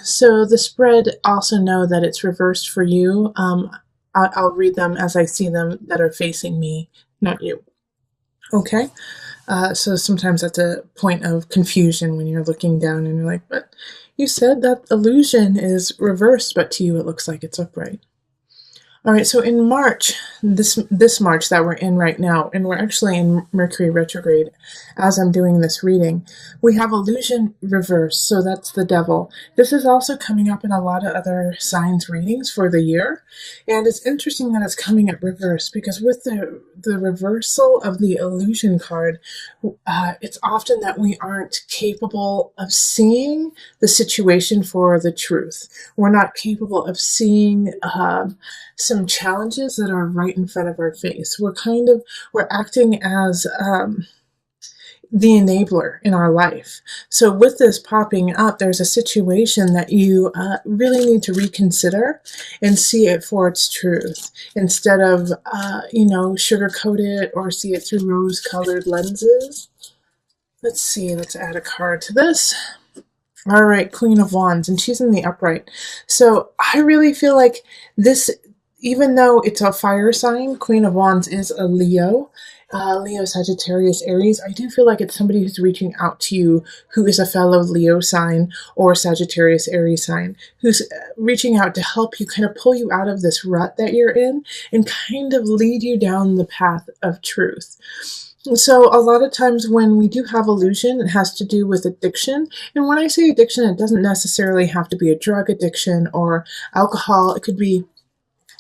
So the spread, also know that it's reversed for you. I'll read them as I see them that are facing me, not you. Okay? So sometimes that's a point of confusion when you're looking down and you're like, but you said that illusion is reversed, but to you it looks like it's upright. All right, so in March, this March that we're in right now, and we're actually in Mercury retrograde as I'm doing this reading, we have illusion reverse, so that's the devil. This is also coming up in a lot of other signs readings for the year, and it's interesting that it's coming at reverse because with the reversal of the illusion card, it's often that we aren't capable of seeing the situation for the truth. We're not capable of seeing some challenges that are right in front of our face. We're acting as the enabler in our life. So with this popping up, there's a situation that you really need to reconsider and see it for its truth instead of, sugarcoat it or see it through rose-colored lenses. Let's see, let's add a card to this. All right, Queen of Wands, and she's in the upright. So I really feel like this, even though it's a fire sign, Queen of Wands is a Leo. Leo, Sagittarius, Aries. I do feel like it's somebody who's reaching out to you who is a fellow Leo sign or Sagittarius, Aries sign, who's reaching out to help you kind of pull you out of this rut that you're in and kind of lead you down the path of truth. So a lot of times when we do have illusion, it has to do with addiction. And when I say addiction, it doesn't necessarily have to be a drug addiction or alcohol. It could be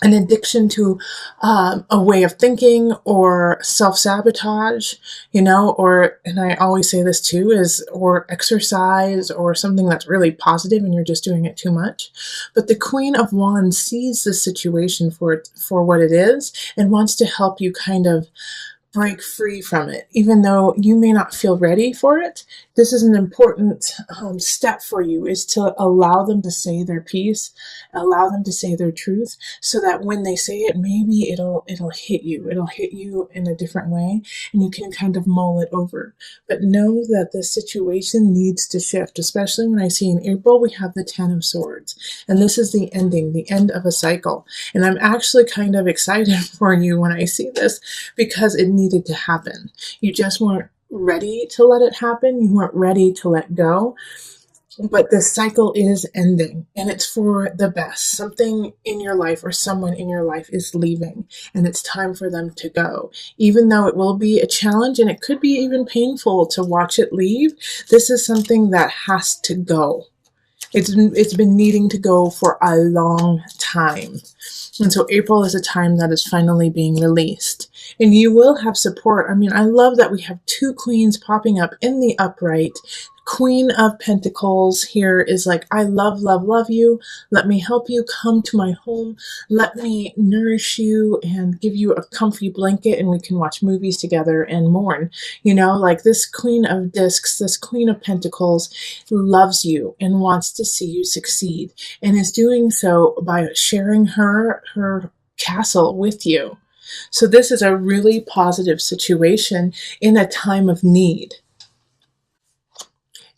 an addiction to a way of thinking or self-sabotage, and I always say this too, or exercise or something that's really positive and you're just doing it too much. But the Queen of Wands sees the situation for what it is and wants to help you kind of break free from it. Even though you may not feel ready for it, this is an important step for you, is to allow them to say their piece, allow them to say their truth, so that when they say it, maybe it'll hit you. It'll hit you in a different way, and you can kind of mull it over. But know that the situation needs to shift, especially when I see in April we have the Ten of Swords, and this is the ending, the end of a cycle. And I'm actually kind of excited for you when I see this because it needed to happen. You just weren't ready to let it happen. You weren't ready to let go. But this cycle is ending and it's for the best. Something in your life or someone in your life is leaving and it's time for them to go. Even though it will be a challenge and it could be even painful to watch it leave, this is something that has to go. It's been needing to go for a long time. And so April is a time that is finally being released. And you will have support. I mean, I love that we have two queens popping up in the upright. Queen of Pentacles here is like, I love, love, love you. Let me help you. Come to my home. Let me nourish you and give you a comfy blanket and we can watch movies together and mourn. Like this Queen of Discs, this Queen of Pentacles loves you and wants to see you succeed and is doing so by sharing her castle with you. So this is a really positive situation in a time of need.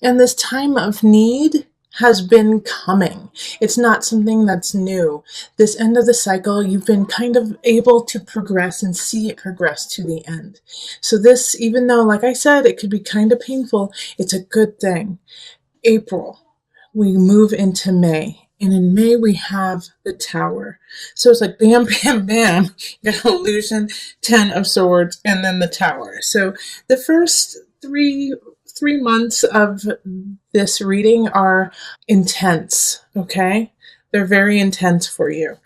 And this time of need has been coming. It's not something that's new. This end of the cycle, you've been kind of able to progress and see it progress to the end. So this, even though, like I said, it could be kind of painful, it's a good thing. April, we move into May. And in May, we have the Tower. So it's like bam, bam, bam. You got illusion, Ten of Swords, and then the Tower. So the first three months of this reading are intense, okay? They're very intense for you.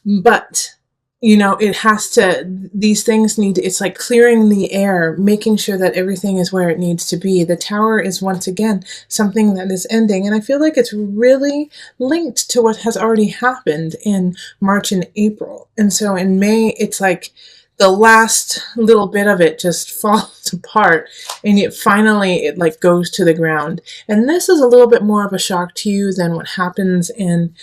But, these things it's like clearing the air, making sure that everything is where it needs to be. The Tower is once again something that is ending. And I feel like it's really linked to what has already happened in March and April. And so in May, it's like the last little bit of it just falls apart and it like goes to the ground. And this is a little bit more of a shock to you than what happens in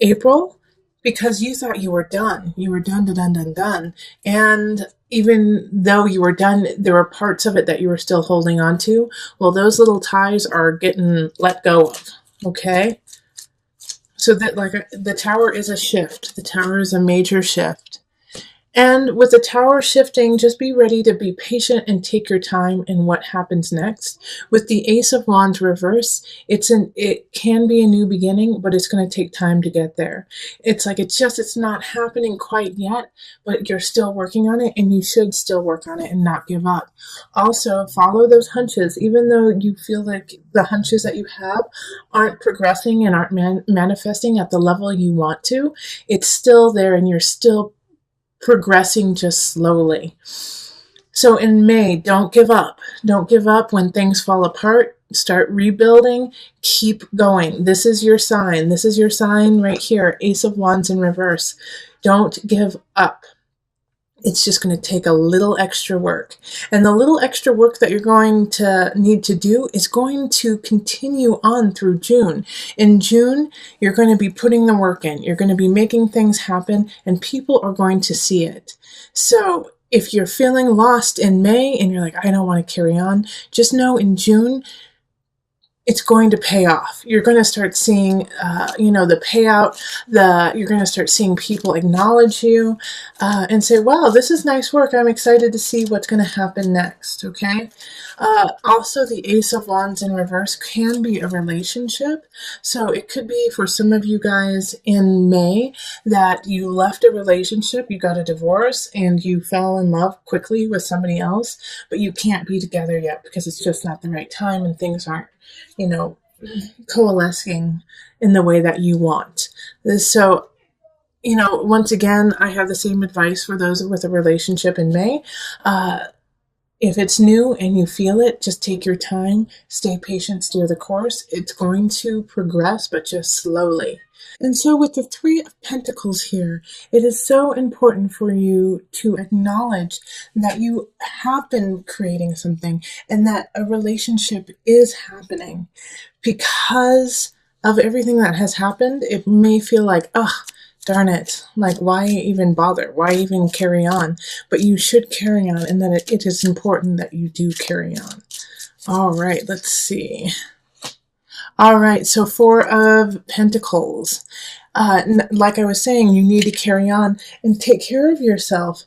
April, because you thought you were done. You were done. And even though you were done, there were parts of it that you were still holding on to. Well, those little ties are getting let go of. Okay? So that the tower is a shift. The tower is a major shift. And with the tower shifting, just be ready to be patient and take your time in what happens next. With the Ace of Wands reverse, it can be a new beginning, but it's going to take time to get there. It's not happening quite yet, but you're still working on it, and you should still work on it and not give up. Also, follow those hunches, even though you feel like the hunches that you have aren't progressing and aren't manifesting at the level you want to. It's still there, and you're still progressing just slowly. So in May, don't give up. Don't give up when things fall apart. Start rebuilding. Keep going. This is your sign. This is your sign right here. Ace of Wands in reverse. Don't give up. It's just going to take a little extra work. And the little extra work that you're going to need to do is going to continue on through June. In June, you're going to be putting the work in. You're going to be making things happen, and people are going to see it. So if you're feeling lost in May and you're like, I don't want to carry on, just know in June, it's going to pay off. You're going to start seeing, the payout. You're going to start seeing people acknowledge you and say, wow, this is nice work. I'm excited to see what's going to happen next, okay? Also, the Ace of Wands in reverse can be a relationship. So it could be for some of you guys in May that you left a relationship, you got a divorce, and you fell in love quickly with somebody else, but you can't be together yet because it's just not the right time and things aren't coalescing in the way that you want. So, once again, I have the same advice for those with a relationship in May. If it's new and you feel it, just take your time, stay patient, steer the course. It's going to progress, but just slowly. And so with the Three of Pentacles here, it is so important for you to acknowledge that you have been creating something and that a relationship is happening. Because of everything that has happened, it may feel like, oh, darn it, like why even bother? Why even carry on? But you should carry on, and that it is important that you do carry on. All right, let's see. All right, so Four of Pentacles. Like I was saying, you need to carry on and take care of yourself.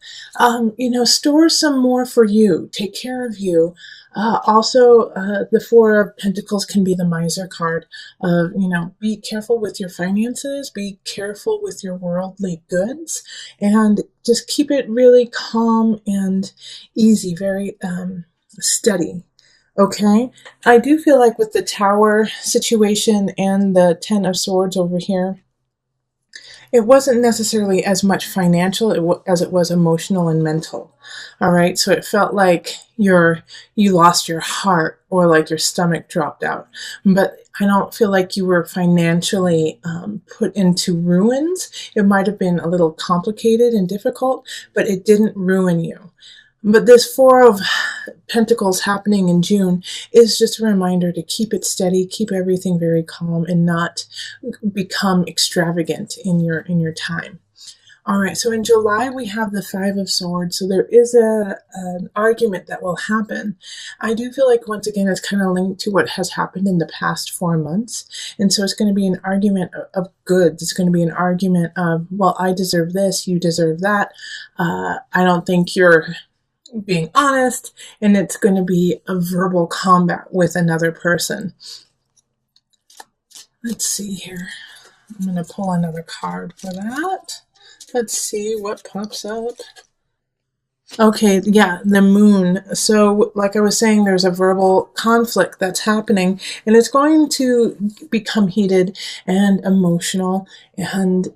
Store some more for you. Take care of you. Also, the Four of Pentacles can be the miser card of, be careful with your finances, be careful with your worldly goods, and just keep it really calm and easy, very steady. Okay, I do feel like with the Tower situation and the Ten of Swords over here, it wasn't necessarily as much financial as it was emotional and mental. All right, so it felt like you lost your heart or like your stomach dropped out. But I don't feel like you were financially put into ruins. It might have been a little complicated and difficult, but it didn't ruin you. But this Four of Pentacles happening in June is just a reminder to keep it steady, keep everything very calm, and not become extravagant in your time. All right, so in July we have the Five of Swords, so there is an argument that will happen. I do feel like, once again, it's kind of linked to what has happened in the past 4 months, and so it's going to be an argument of goods. It's going to be an argument of, well, I deserve this, you deserve that. I don't think you're being honest, and it's going to be a verbal combat with another person. Let's see here. I'm going to pull another card for that. Let's see what pops up. Okay, yeah, the Moon. So, like I was saying, there's a verbal conflict that's happening, and it's going to become heated and emotional, and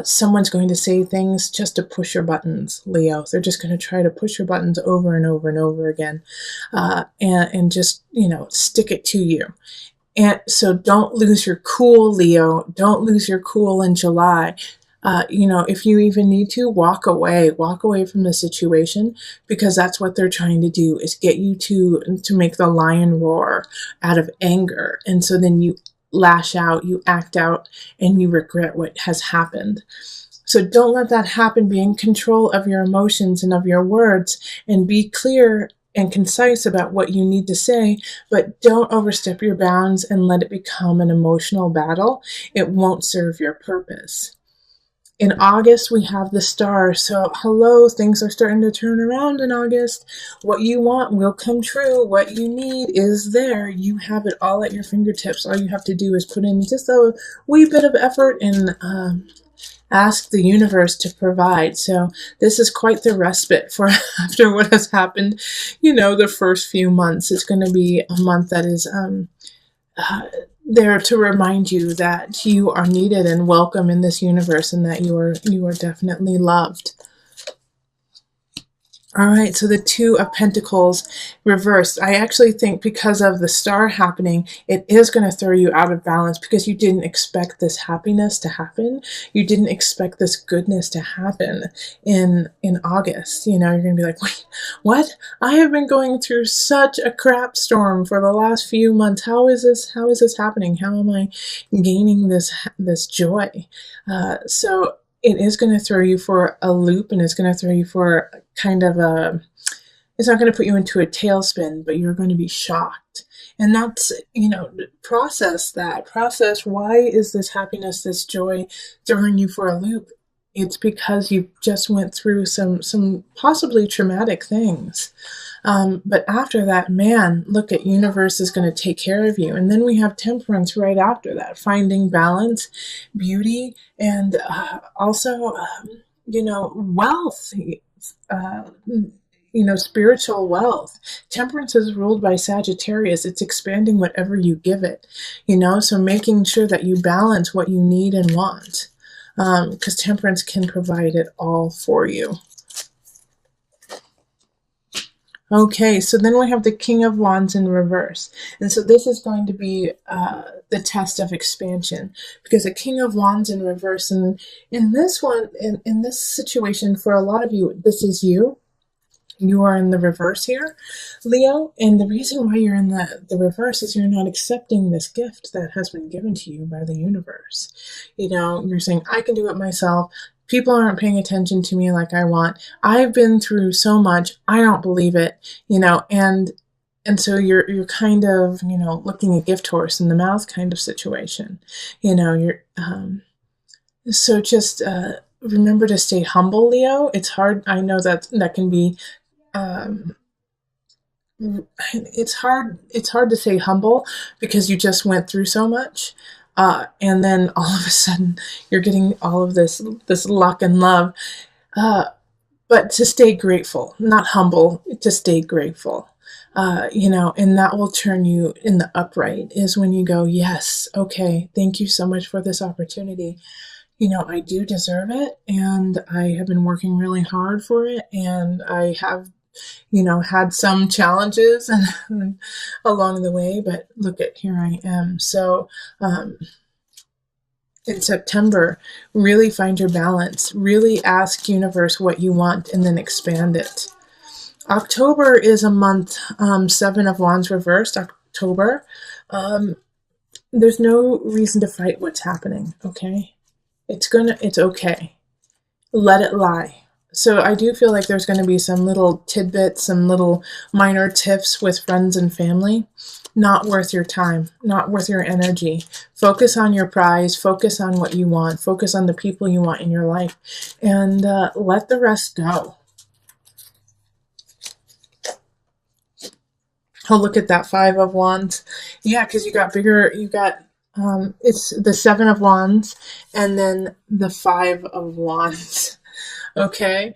someone's going to say things just to push your buttons, Leo. They're just going to try to push your buttons over and over and over again, and just, stick it to you. And so don't lose your cool, Leo. Don't lose your cool in July. If you even need to, walk away from the situation, because that's what they're trying to do, is get you to make the lion roar out of anger. And so then you lash out, you act out, and you regret what has happened. So don't let that happen. Be in control of your emotions and of your words, and be clear and concise about what you need to say, but don't overstep your bounds and let it become an emotional battle. It won't serve your purpose. In August, we have the star. So, hello, things are starting to turn around in August. What you want will come true. What you need is there. You have it all at your fingertips. All you have to do is put in just a wee bit of effort and ask the universe to provide. So, this is quite the respite for after what has happened. The first few months. It's going to be a month that is there to remind you that you are needed and welcome in this universe, and that you are definitely loved. All right, so the Two of Pentacles reversed. I actually think because of the star happening, it is going to throw you out of balance because you didn't expect this happiness to happen. You didn't expect this goodness to happen in August. You're going to be like, wait, what? I have been going through such a crap storm for the last few months. How is this happening? How am I gaining this joy? So it is going to throw you for a loop, and it's going to throw you for kind of it's not going to put you into a tailspin, but you're going to be shocked. And that's, process that. Process, why is this happiness, this joy throwing you for a loop? It's because you just went through some possibly traumatic things. But after that, man, look at universe is going to take care of you. And then we have temperance right after that, finding balance, beauty, and also, wealth, spiritual wealth. Temperance is ruled by Sagittarius. It's expanding whatever you give it, so making sure that you balance what you need and want, because temperance can provide it all for you. Okay, so then we have the King of Wands in reverse. And so this is going to be the test of expansion, because the King of Wands in reverse, and in this one, in this situation, for a lot of you, this is you. You are in the reverse here, Leo. And the reason why you're in the reverse is you're not accepting this gift that has been given to you by the universe. You're saying, I can do it myself. People aren't paying attention to me like I want. I've been through so much. I don't believe it, and so you're kind of, looking a gift horse in the mouth kind of situation. You're, so just remember to stay humble, Leo. It's hard. I know that can be, it's hard to stay humble because you just went through so much. And then all of a sudden you're getting all of this luck and love. But to stay grateful, not humble, to stay grateful, and that will turn you in the upright, is when you go, yes, okay, thank you so much for this opportunity. I do deserve it, and I have been working really hard for it, and I have had some challenges and along the way, but look at, here I am. So, in September, really find your balance, really ask universe what you want, and then expand it. October is a month, Seven of Wands reversed, October. There's no reason to fight what's happening, okay? It's okay. Let it lie. So I do feel like there's going to be some little tidbits, some little minor tips with friends and family. Not worth your time, not worth your energy. Focus on your prize, focus on what you want, focus on the people you want in your life, and let the rest go. Oh, look at that, Five of Wands. Yeah, because you got it's the Seven of Wands and then the Five of Wands. Okay?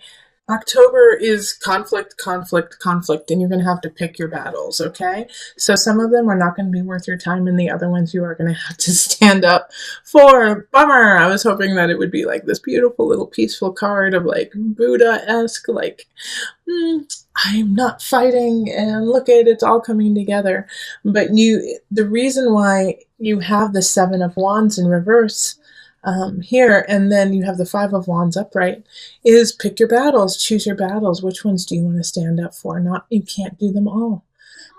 October is conflict, and you're going to have to pick your battles, okay? So some of them are not going to be worth your time, and the other ones you are going to have to stand up for. Bummer! I was hoping that it would be like this beautiful little peaceful card of like Buddha-esque, like, I'm not fighting, and look at it's all coming together. But the reason why you have the Seven of Wands in reverse here, and then you have the Five of Wands upright, is pick your battles, choose your battles. Which ones do you want to stand up for? You can't do them all.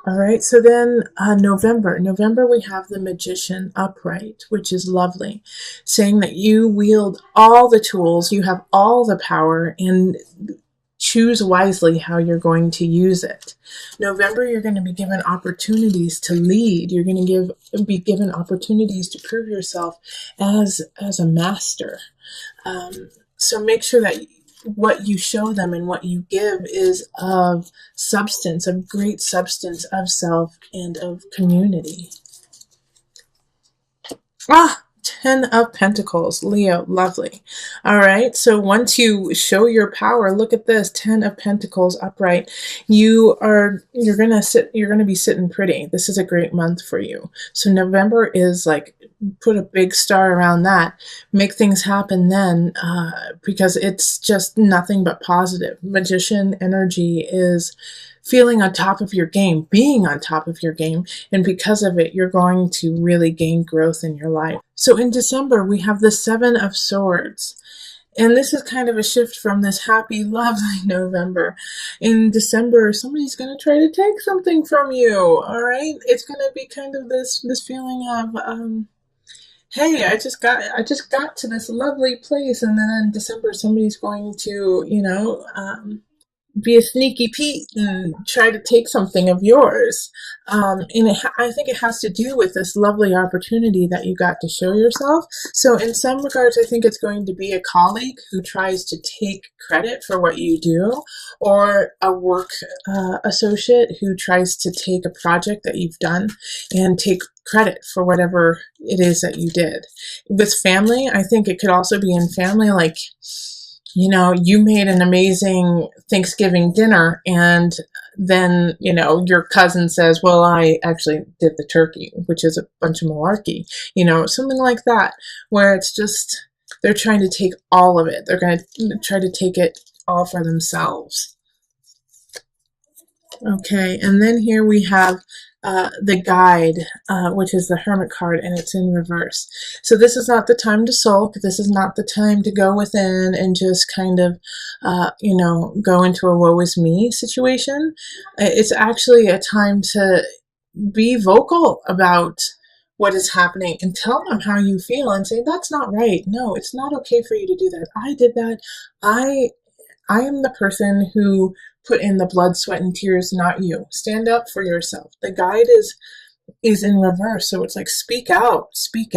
All right, so then November we have the Magician upright, which is lovely, saying that you wield all the tools, you have all the power, and choose wisely how you're going to use it. November, you're going to be given opportunities to lead. You're going to be given opportunities to prove yourself as a master. So make sure that what you show them and what you give is of substance, of great substance, of self and of community. 10 of Pentacles, Leo, lovely. All right, so once you show your power, look at this, 10 of Pentacles upright. You're gonna be sitting pretty. This is a great month for you. So November is like, put a big star around that, make things happen then, because it's just nothing but positive. Magician energy is feeling on top of your game, being on top of your game, and because of it, you're going to really gain growth in your life. So in December, we have the 7 of Swords. And this is kind of a shift from this happy, lovely November. In December, somebody's going to try to take something from you, all right? It's going to be kind of this feeling of, hey, I just got to this lovely place, and then in December, somebody's going to, be a sneaky Pete and try to take something of yours. I think it has to do with this lovely opportunity that you got to show yourself. So in some regards, I think it's going to be a colleague who tries to take credit for what you do, or a work associate who tries to take a project that you've done and take credit for whatever it is that you did. With family, I think it could also be in family, like, you made an amazing Thanksgiving dinner, and then, your cousin says, well, I actually did the turkey, which is a bunch of malarkey, something like that, where it's just, they're trying to take all of it. They're going to try to take it all for themselves. Okay, and then here we have the Guide, which is the Hermit card, and it's in reverse. So this is not the time to sulk. This is not the time to go within and just kind of, go into a woe is me situation. It's actually a time to be vocal about what is happening and tell them how you feel and say, that's not right. No, it's not okay for you to do that. I did that. I am the person who put in the blood, sweat, and tears, not you. Stand up for yourself. The Guide is in reverse, so it's like, speak out, speak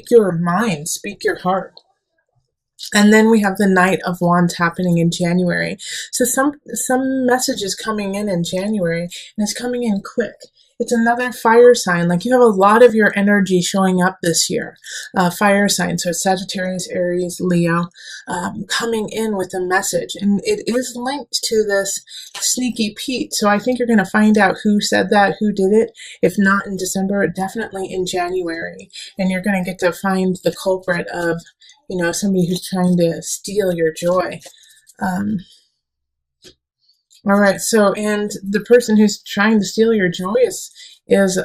your mind, speak your heart. And then we have the Knight of Wands happening in January. So some messages coming in January, and it's coming in quick. It's another fire sign. Like, you have a lot of your energy showing up this year. Fire sign, so Sagittarius, Aries, Leo, coming in with a message. And it is linked to this sneaky Pete. So I think you're going to find out who said that, who did it. If not in December, definitely in January. And you're going to get to find the culprit of, somebody who's trying to steal your joy. All right, so, and the person who's trying to steal your joy is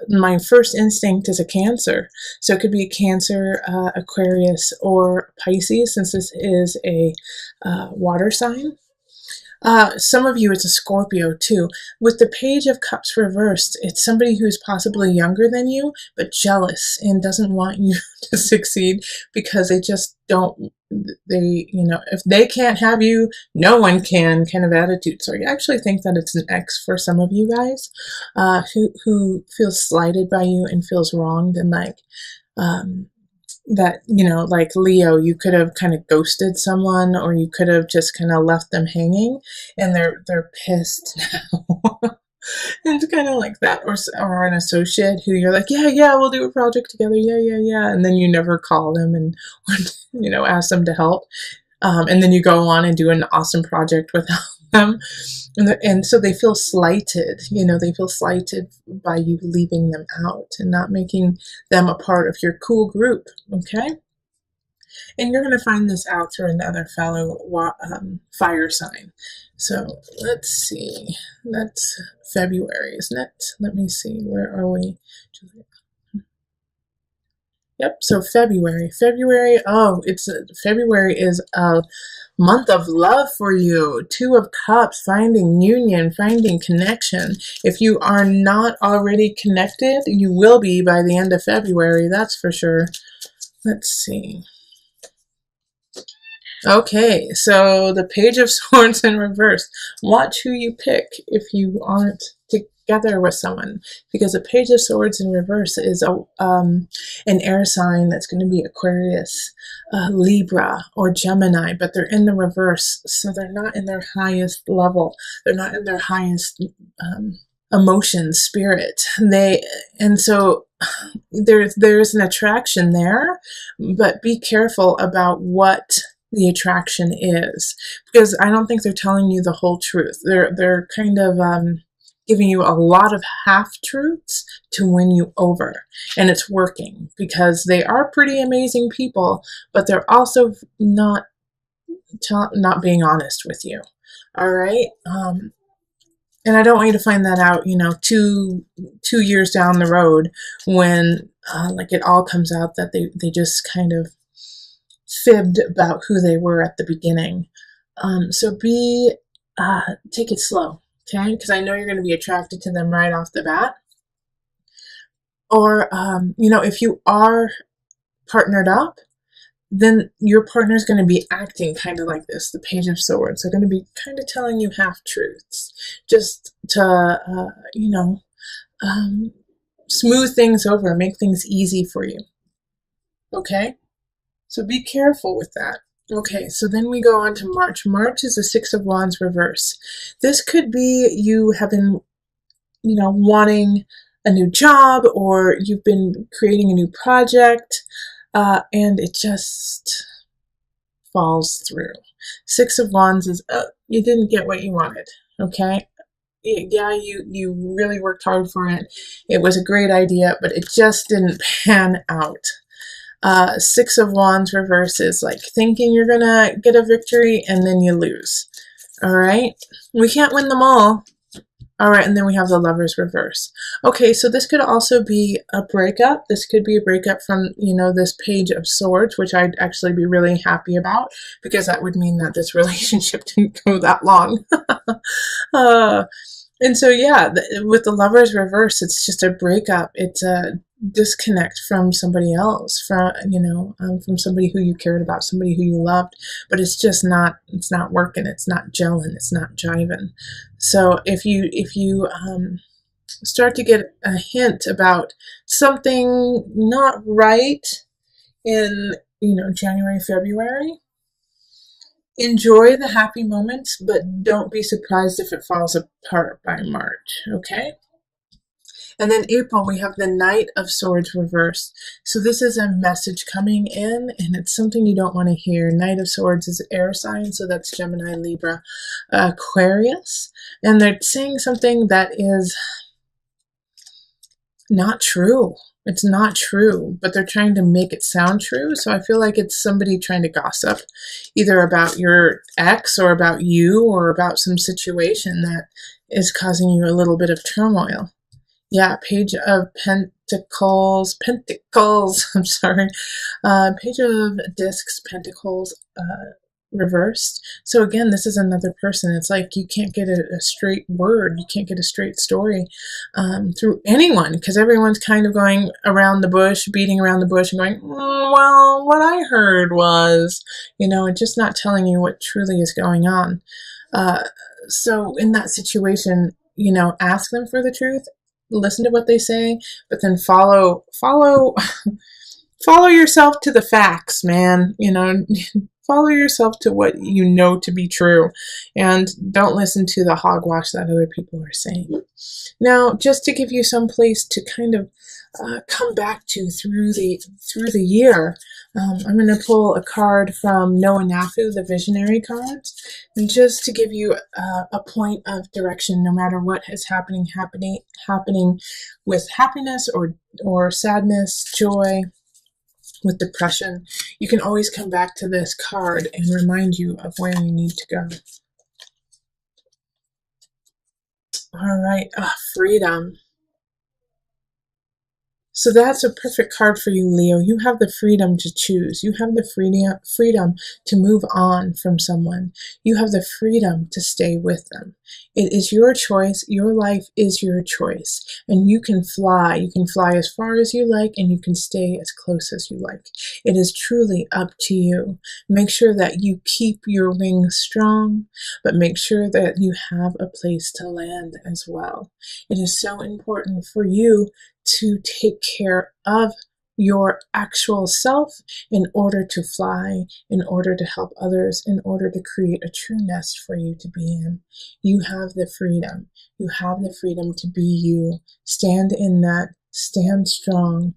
my first instinct is a Cancer. So it could be a Cancer, Aquarius, or Pisces, since this is a water sign. Some of you, it's a Scorpio too. With the Page of Cups reversed, it's somebody who's possibly younger than you, but jealous and doesn't want you to succeed, because they just don't, if they can't have you, no one can kind of attitude. So I actually think that it's an X for some of you guys, who feels slighted by you and feels wronged, and like, that, like Leo, you could have kind of ghosted someone, or you could have just kind of left them hanging, and they're pissed now. It's kind of like that. Or an associate who you're like, yeah, we'll do a project together, yeah, and then you never call them and ask them to help, and then you go on and do an awesome project without them. And so they feel slighted, they feel slighted by you leaving them out and not making them a part of your cool group, okay? And you're going to find this out through another fellow fire sign. So let's see, that's February, isn't it? Let me see, where are we? Yep, so February, February is a month of love for you. 2 of Cups, finding union, finding connection. If you are not already connected, you will be by the end of February, that's for sure. Let's see. Okay, so the Page of Swords in reverse. Watch who you pick if you aren't together with someone, because the Page of Swords in reverse is an air sign that's going to be Aquarius, Libra, or Gemini, but they're in the reverse, so they're not in their highest level. They're not in their highest emotion, spirit. And so there's an attraction there, but be careful about what the attraction is, because I don't think they're telling you the whole truth. They're kind of giving you a lot of half truths to win you over, and it's working because they are pretty amazing people, but they're also not being honest with you. All right. And I don't want you to find that out, 2 years down the road when like it all comes out that they just kind of fibbed about who they were at the beginning. So take it slow, okay? Because I know you're going to be attracted to them right off the bat. Or, if you are partnered up, then your partner is going to be acting kind of like this, the Page of Swords. They're going to be kind of telling you half truths just to, smooth things over, make things easy for you. Okay? So be careful with that. Okay, so then we go on to March. March is the Six of Wands reverse. This could be you have been, wanting a new job, or you've been creating a new project, and it just falls through. Six of Wands is, you didn't get what you wanted, okay? Yeah, you really worked hard for it. It was a great idea, but it just didn't pan out. Six of Wands reverse is like thinking you're gonna get a victory and then you lose. All right, we can't win them all. All right, and then we have the Lovers reverse. Okay, so this could also be a breakup. This could be a breakup from, this Page of Swords, which I'd actually be really happy about, because that would mean that this relationship didn't go that long. And so, yeah, with the Lovers reverse, it's just a breakup. It's a disconnect from somebody else, from somebody who you cared about, somebody who you loved, but it's not working. It's not gelling. It's not jiving. So if you start to get a hint about something not right in, January, February, enjoy the happy moments, but don't be surprised if it falls apart by March, okay? And then April, we have the Knight of Swords reversed. So this is a message coming in, and it's something you don't want to hear. Knight of Swords is air sign, so that's Gemini, Libra, Aquarius. And they're saying something that is not true. It's not true, but they're trying to make it sound true. So I feel like it's somebody trying to gossip, either about your ex or about you or about some situation that is causing you a little bit of turmoil. Yeah, Page of Pentacles, I'm sorry. Page of Discs, Pentacles, reversed. So again, this is another person. It's like you can't get a straight word. You can't get a straight story through anyone, because everyone's kind of going around the bush, beating around the bush and going, well, what I heard was, and just not telling you what truly is going on. So in that situation, ask them for the truth, listen to what they say, but then follow yourself to the facts, man. Follow yourself to what you know to be true, and don't listen to the hogwash that other people are saying. Now, just to give you some place to kind of come back to through the year, I'm going to pull a card from Noah Nafu, the Visionary cards, and just to give you a point of direction, no matter what is happening with happiness or sadness, joy, with depression, you can always come back to this card and remind you of where you need to go. All right, freedom. So that's a perfect card for you, Leo. You have the freedom to choose. You have the freedom to move on from someone. You have the freedom to stay with them. It is your choice. Your life is your choice. And you can fly. You can fly as far as you like, and you can stay as close as you like. It is truly up to you. Make sure that you keep your wings strong, but make sure that you have a place to land as well. It is so important for you to take care of your actual self in order to fly, in order to help others, in order to create a true nest for you to be in. You have the freedom. You have the freedom to be you. Stand in that, stand strong,